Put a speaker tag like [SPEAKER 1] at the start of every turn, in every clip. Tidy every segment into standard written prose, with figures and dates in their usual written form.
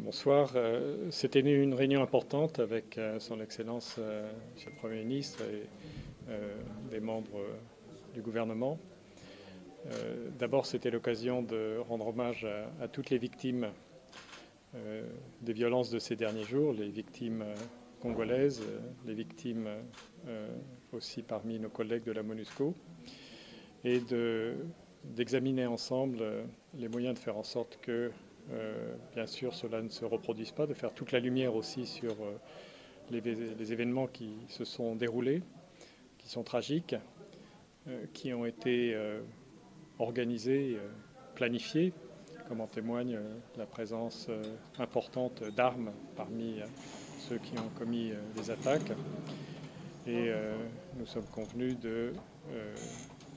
[SPEAKER 1] Bonsoir. C'était une réunion importante avec Son Excellence, Monsieur le Premier ministre et des membres du gouvernement. D'abord, c'était l'occasion de rendre hommage à toutes les victimes des violences de ces derniers jours, les victimes congolaises, les victimes aussi parmi nos collègues de la MONUSCO, et d'examiner ensemble les moyens de faire en sorte que bien sûr, cela ne se reproduise pas, de faire toute la lumière aussi sur les événements qui se sont déroulés, qui sont tragiques, qui ont été organisés, planifiés, comme en témoigne la présence importante d'armes parmi ceux qui ont commis les attaques. Et nous sommes convenus de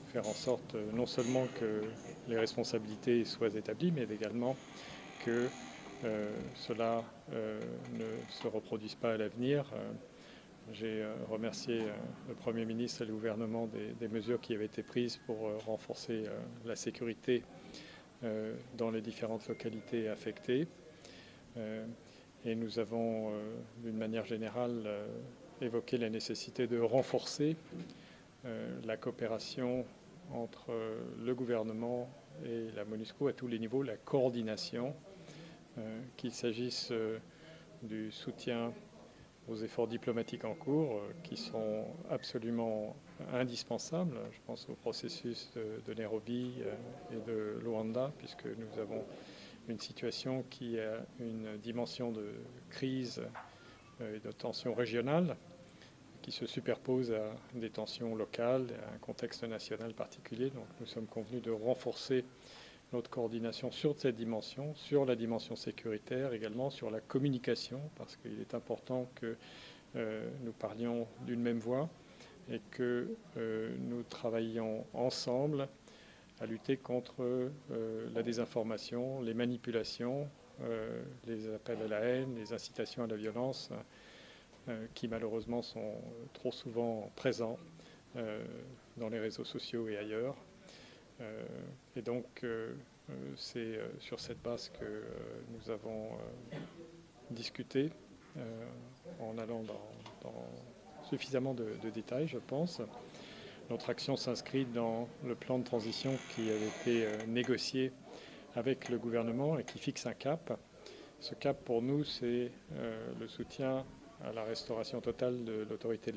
[SPEAKER 1] faire en sorte non seulement que les responsabilités soient établies, mais également que cela ne se reproduise pas à l'avenir. J'ai remercié le Premier ministre et le gouvernement des mesures qui avaient été prises pour renforcer la sécurité dans les différentes localités affectées. Et nous avons, d'une manière générale, évoqué la nécessité de renforcer la coopération entre le gouvernement et la MONUSCO à tous les niveaux, la coordination, qu'il s'agisse du soutien aux efforts diplomatiques en cours, qui sont absolument indispensables. Je pense au processus de Nairobi et de Luanda, puisque nous avons une situation qui a une dimension de crise et de tension régionale qui se superpose à des tensions locales, à un contexte national particulier. Donc nous sommes convenus de renforcer notre coordination sur cette dimension, sur la dimension sécuritaire, également sur la communication, parce qu'il est important que nous parlions d'une même voix et que nous travaillions ensemble à lutter contre la désinformation, les manipulations, les appels à la haine, les incitations à la violence, qui malheureusement sont trop souvent présents dans les réseaux sociaux et ailleurs. Et donc, c'est sur cette base que nous avons discuté en allant dans suffisamment de détails, je pense. Notre action s'inscrit dans le plan de transition qui avait été négocié avec le gouvernement et qui fixe un cap. Ce cap, pour nous, c'est le soutien à la restauration totale de l'autorité de l'État.